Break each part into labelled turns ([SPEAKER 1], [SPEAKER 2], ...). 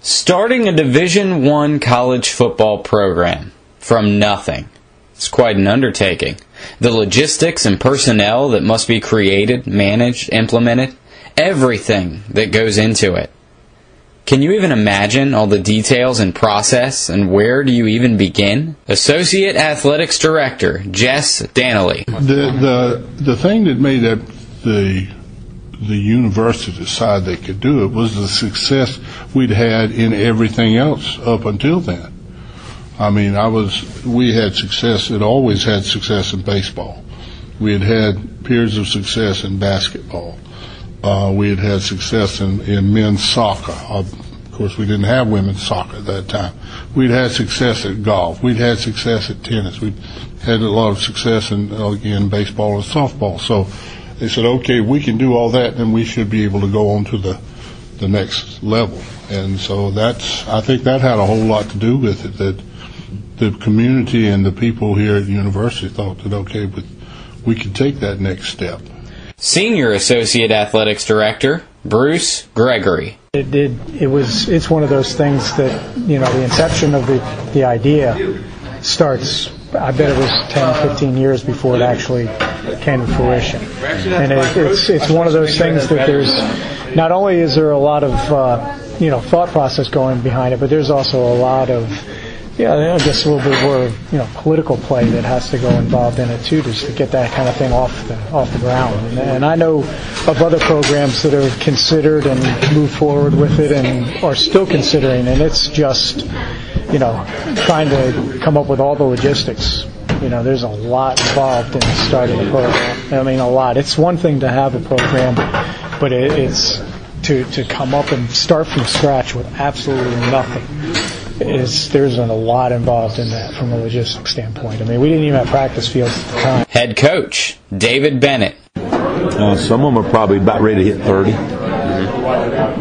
[SPEAKER 1] Starting a Division I college football program from nothing is quite an undertaking. The logistics and personnel that must be created, managed, implemented, everything that goes into it. Can you even imagine all the details and process, and where do you even begin? Associate Athletics Director Jess Danley.
[SPEAKER 2] The thing that made up the university decide they could do it was the success we'd had in everything else up until then. I mean, we had success, it always had success in baseball. We had had periods of success in basketball. We had had success in men's soccer. Of course, we didn't have women's soccer at that time. We'd had success at golf. We'd had success at tennis. We'd had a lot of success in baseball and softball. So they said, okay, we can do all that, and we should be able to go on to the next level. And so I think that had a whole lot to do with it, that the community and the people here at the university thought that, okay, but we could take that next step.
[SPEAKER 1] Senior Associate Athletics Director Bruce Gregory.
[SPEAKER 3] It's one of those things that, the inception of the idea starts, I bet it was 10, 15 years before it actually came to fruition. And it's one of those things that there's, not only is there a lot of, thought process going behind it, but there's also a lot of, I guess a little bit more, political play that has to go involved in it too, just to get that kind of thing off the ground. And I know of other programs that have considered and moved forward with it and are still considering, and it's just, trying to come up with all the logistics. There's a lot involved in starting a program. I mean, a lot. It's one thing to have a program, but it's to come up and start from scratch with absolutely nothing. There's a lot involved in that from a logistics standpoint. I mean, we didn't even have practice fields at the time.
[SPEAKER 1] Head coach David Bennett.
[SPEAKER 4] Some of them are probably about ready to hit 30.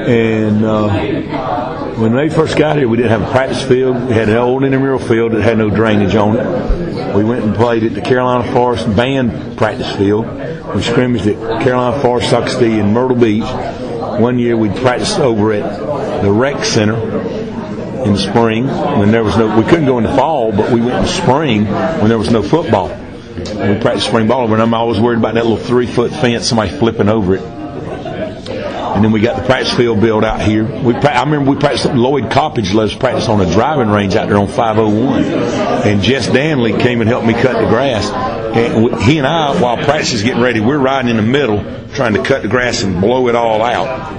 [SPEAKER 4] And when they first got here, we didn't have a practice field. We had an old intramural field that had no drainage on it. We went and played at the Carolina Forest band practice field. We scrimmaged at Carolina Forest, Socastee, and Myrtle Beach. One year we practiced over at the rec center in the spring when there was we couldn't go in the fall, but we went in the spring when there was no football. And we practiced spring ball, and I'm always worried about that little 3-foot fence, somebody flipping over it. And then we got the practice field built out here. I remember we practiced, Lloyd Coppage let us practice on a driving range out there on 501. And Jess Danley came and helped me cut the grass. And he and I, while practice is getting ready, we're riding in the middle trying to cut the grass and blow it all out.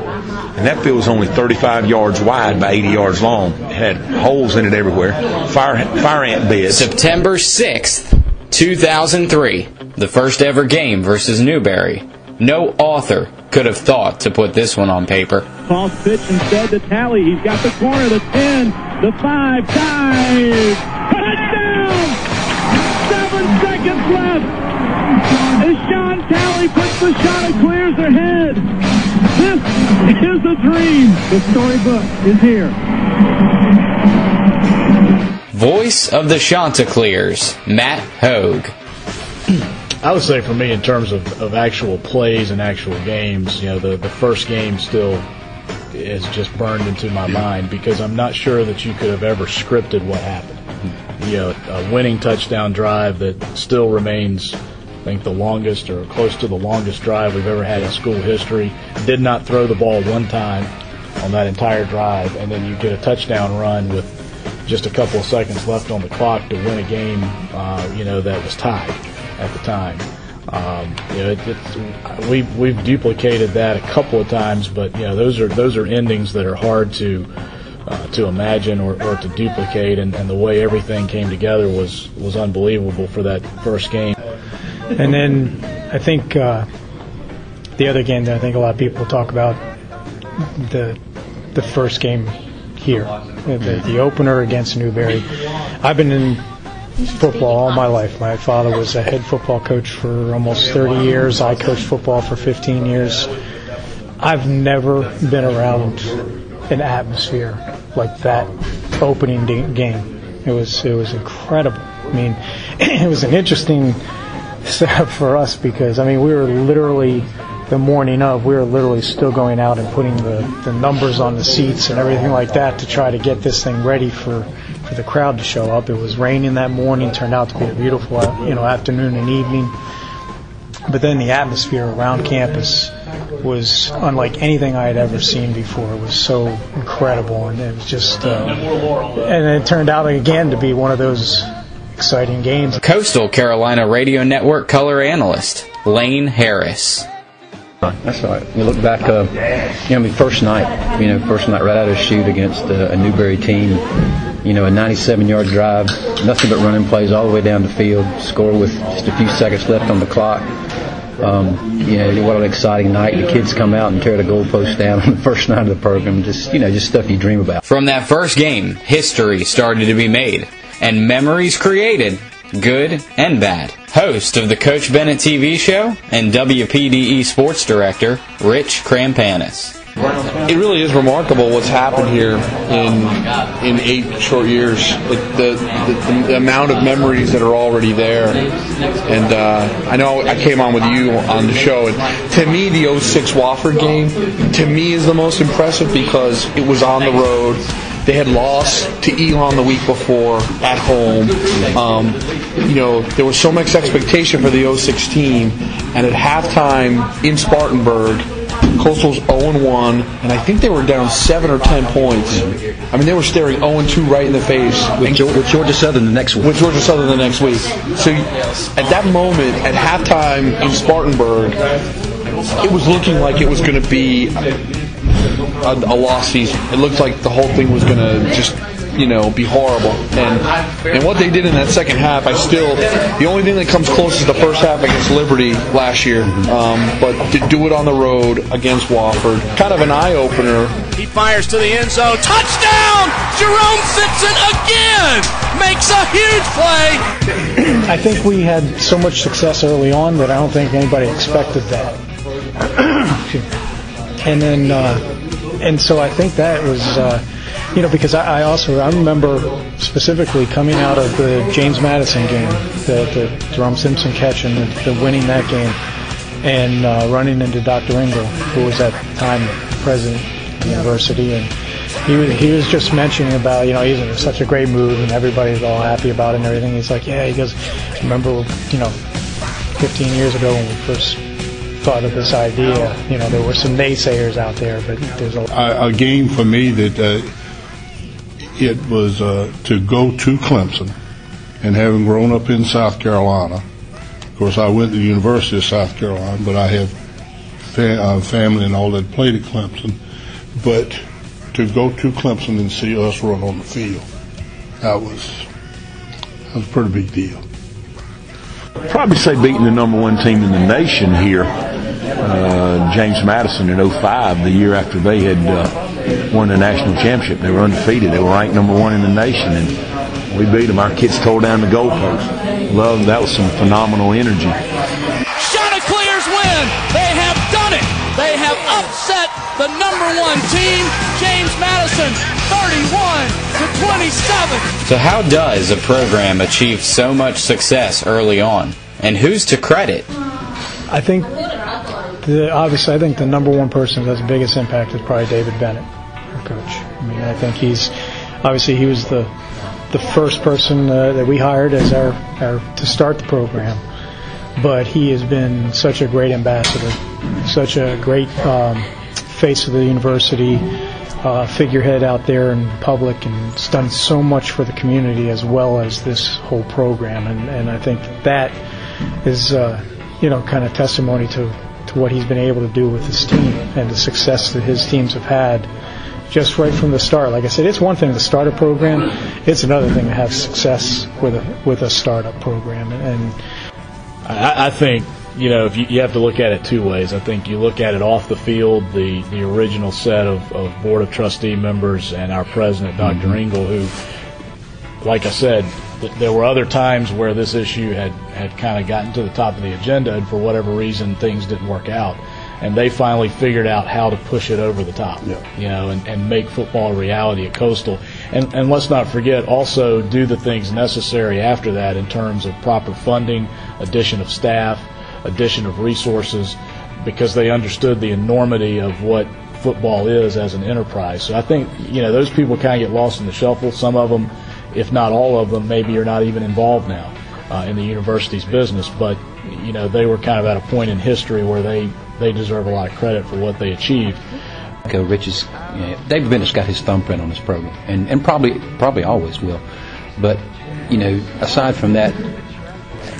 [SPEAKER 4] And that field was only 35 yards wide by 80 yards long. It had holes in it everywhere. Fire ant beds.
[SPEAKER 1] September 6th, 2003, the first ever game versus Newberry. No author could have thought to put this one on paper.
[SPEAKER 5] False pitch instead to Talley. He's got the corner, the 10, the 5, dive! Touchdown! 7 seconds left! As Sean Talley puts the shot and clears their head. This is a dream. The storybook is here.
[SPEAKER 1] Voice of the Chanticleers, Matt Hogue.
[SPEAKER 6] I would say for me, in terms of actual plays and actual games, the first game still is just burned into my mind because I'm not sure that you could have ever scripted what happened. A winning touchdown drive that still remains, I think, the longest or close to the longest drive we've ever had in school history. Did not throw the ball one time on that entire drive, and then you get a touchdown run with just a couple of seconds left on the clock to win a game, that was tied at the time. We've duplicated that a couple of times, but those are endings that are hard to imagine or to duplicate, and the way everything came together was unbelievable for that first game.
[SPEAKER 3] And then I think the other game that I think a lot of people talk about, the first game here, the opener against Newberry. I've been in football all my life. My father was a head football coach for almost 30 years. I coached football for 15 years. I've never been around an atmosphere like that opening game. It was incredible. I mean, it was an interesting setup for us because, we were literally the morning of, we were literally still going out and putting the numbers on the seats and everything like that to try to get this thing ready for the crowd to show up. It was raining that morning, turned out to be a beautiful afternoon and evening. But then the atmosphere around campus was unlike anything I had ever seen before. It was so incredible, and it was just and it turned out again to be one of those exciting games.
[SPEAKER 1] Coastal Carolina Radio Network color analyst Lane Harris.
[SPEAKER 7] That's all right. We look back, first night right out of the chute against a Newberry team, a 97-yard drive, nothing but running plays all the way down the field, score with just a few seconds left on the clock. What an exciting night. The kids come out and tear the goalpost down on the first night of the program. Just stuff you dream about.
[SPEAKER 1] From that first game, history started to be made and memories created, good and bad. Host of the Coach Bennett TV show and WPDE sports director, Rich Krampanis.
[SPEAKER 8] It really is remarkable what's happened here in 8 short years. The amount of memories that are already there. And I know I came on with you on the show, and to me the 06 Wofford game, to me, is the most impressive because it was on the road. They had lost to Elon the week before at home. There was so much expectation for the 06 team, and at halftime in Spartanburg, Coastal's 0-1, and I think they were down 7 or 10 points. I mean, they were staring 0-2 right in the face.
[SPEAKER 7] With Georgia Southern the next week.
[SPEAKER 8] So at that moment, at halftime in Spartanburg, it was looking like it was going to be a lost season. It looked like the whole thing was going to just be horrible. And what they did in that second half, the only thing that comes close is the first half against Liberty last year. But to do it on the road against Wofford, kind of an eye-opener.
[SPEAKER 5] He fires to the end zone. Touchdown! Jerome Simpson again makes a huge play.
[SPEAKER 3] I think we had so much success early on that I don't think anybody expected that. And then, and so I think that was, because I remember specifically coming out of the James Madison game, the Jerome Simpson catch and the winning that game, and running into Dr. Engel, who was at the time president of the university, and he was just mentioning about, he's in such a great mood and everybody's all happy about it and everything. He's like, he goes, remember, 15 years ago when we first thought of this idea, there were some naysayers out there, but there's
[SPEAKER 2] a game for me that it was to go to Clemson, and having grown up in South Carolina, of course I went to the University of South Carolina, but I have family and all that played at Clemson, but to go to Clemson and see us run on the field, that was a pretty big deal.
[SPEAKER 4] Probably say beating the #1 team in the nation here, James Madison in 05, the year after they had won the national championship. They were undefeated. They were ranked #1 in the nation, and we beat them. Our kids tore down the goalpost. That was some phenomenal energy.
[SPEAKER 5] Chanticleers win. They have done it. They have upset the #1 team, James Madison, 31-27.
[SPEAKER 1] So how does a program achieve so much success early on? And who's to credit?
[SPEAKER 3] I think, obviously, the #1 person that has the biggest impact is probably David Bennett, our coach. I mean, I think he was the first person that we hired as our to start the program. But he has been such a great ambassador, such a great face of the university, figurehead out there in public, and has done so much for the community as well as this whole program. And I think that is, kind of testimony to what he's been able to do with his team and the success that his teams have had just right from the start. Like I said, it's one thing to start a program. It's another thing to have success with a startup program. And
[SPEAKER 6] I think, if you have to look at it two ways. I think you look at it off the field, the original set of Board of Trustee members and our president, Dr. Engel, who, like I said, there were other times where this issue had kind of gotten to the top of the agenda, and for whatever reason things didn't work out. And they finally figured out how to push it over the top, and make football a reality at Coastal. And let's not forget, also do the things necessary after that in terms of proper funding, addition of staff, addition of resources, because they understood the enormity of what football is as an enterprise. So I think, those people kind of get lost in the shuffle. Some of them, if not all of them, maybe are not even involved now in the university's business. But, they were kind of at a point in history where they deserve a lot of credit for what they achieved.
[SPEAKER 7] Rich is, Dave Bennett's got his thumbprint on this program, and probably always will. But, aside from that,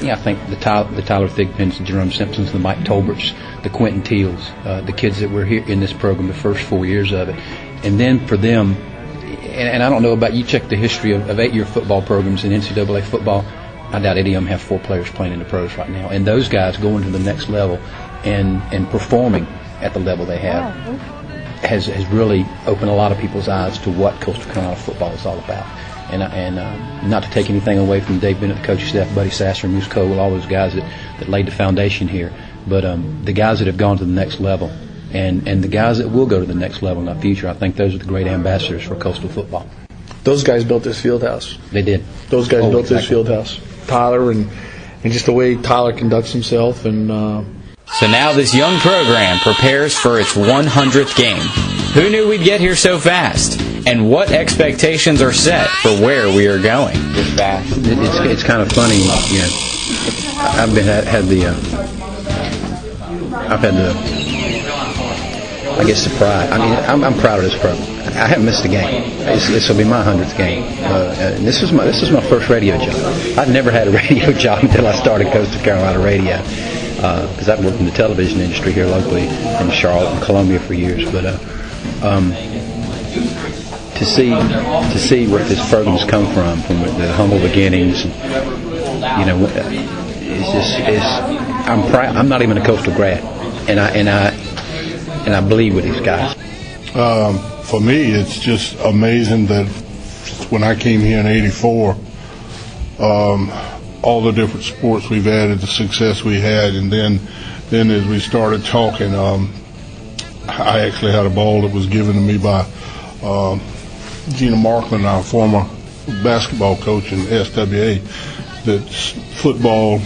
[SPEAKER 7] I think the Tyler Thigpens, the Jerome Simpsons, the Mike Tolberts, the Quentin Teals, the kids that were here in this program the first 4 years of it. And then for them, and I don't know about you, check the history of 8-year football programs in NCAA football. I doubt any of them have 4 players playing in the pros right now. And those guys going to the next level and performing at the level they have has really opened a lot of people's eyes to what Coastal Carolina football is all about. And not to take anything away from Dave Bennett, the coaching staff, Buddy Sasser, Moose Cole, all those guys that laid the foundation here. But the guys that have gone to the next level and the guys that will go to the next level in the future, I think those are the great ambassadors for Coastal football.
[SPEAKER 9] Those guys built this field house.
[SPEAKER 7] They did.
[SPEAKER 9] Those guys built
[SPEAKER 7] exactly.
[SPEAKER 9] this field house. Tyler and just the way Tyler conducts himself. And
[SPEAKER 1] So now this young program prepares for its 100th game. Who knew we'd get here so fast? And what expectations are set for where we are going this fast?
[SPEAKER 7] It's kind of funny, I've had the I guess the pride. I mean, I'm proud of this program. I haven't missed a game. This will be my 100th game. And this is my first radio job. I've never had a radio job until I started Coastal Carolina Radio, because I've worked in the television industry here locally in Charlotte and Columbia for years. But to see where this program's come from the humble beginnings, I'm proud. I'm not even a Coastal grad, and I believe with these guys.
[SPEAKER 2] For me, it's just amazing that when I came here in '84, all the different sports we've added, the success we had, and then as we started talking, I actually had a ball that was given to me by Gina Markman, our former basketball coach in SWA, that football,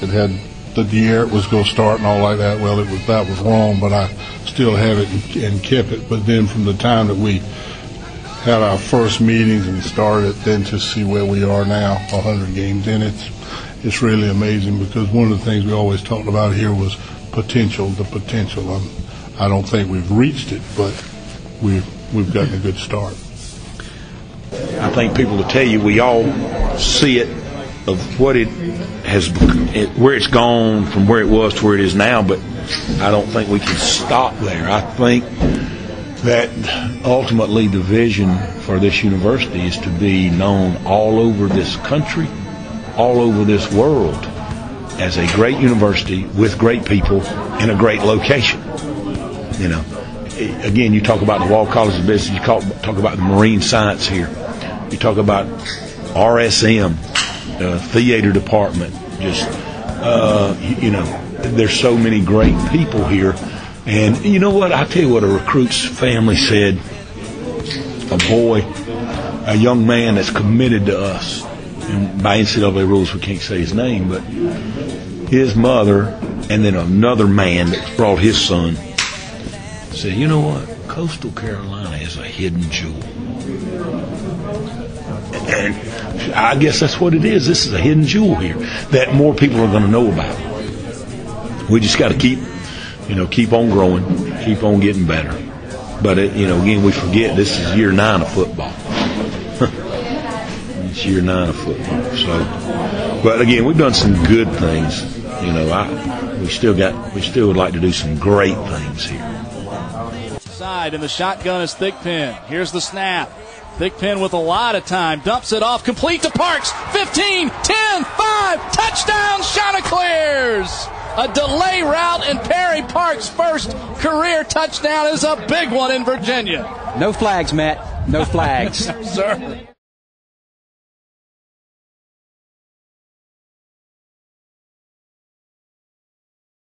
[SPEAKER 2] it had the year it was going to start and all like that. Well, that was wrong, but I still have it and kept it. But then from the time that we had our first meetings and started, then to see where we are now, 100 games in, it's really amazing, because one of the things we always talked about here was potential, the potential. I don't think we've reached it, but we've gotten a good start.
[SPEAKER 4] I think people will tell you we all see it of what it has, where it's gone from where it was to where it is now, but I don't think we can stop there. I think that ultimately the vision for this university is to be known all over this country, all over this world, as a great university with great people in a great location. Again, you talk about the Wall College of Business, you talk about the marine science here, you talk about RSM, theater department, there's so many great people here. And you know what? I tell you what, a recruit's family said, a young man that's committed to us, and by NCAA rules we can't say his name, but his mother and then another man that brought his son said, you know what? Coastal Carolina is a hidden jewel. And I guess that's what it is. This is a hidden jewel here that more people are going to know about. We just got to keep on growing, keep on getting better. But again, we forget this is year 9 of football. It's year 9 of football. So, but again, we've done some good things. We still would like to do some great things here.
[SPEAKER 5] Side, and the shotgun is Thigpen. Here's the snap. Thigpen with a lot of time, dumps it off, complete to Parks, 15, 10, 5, touchdown, Chanticleers! A delay route, and Perry Parks' first career touchdown is a big one in Virginia.
[SPEAKER 7] No flags, Matt. No flags.
[SPEAKER 5] Sir.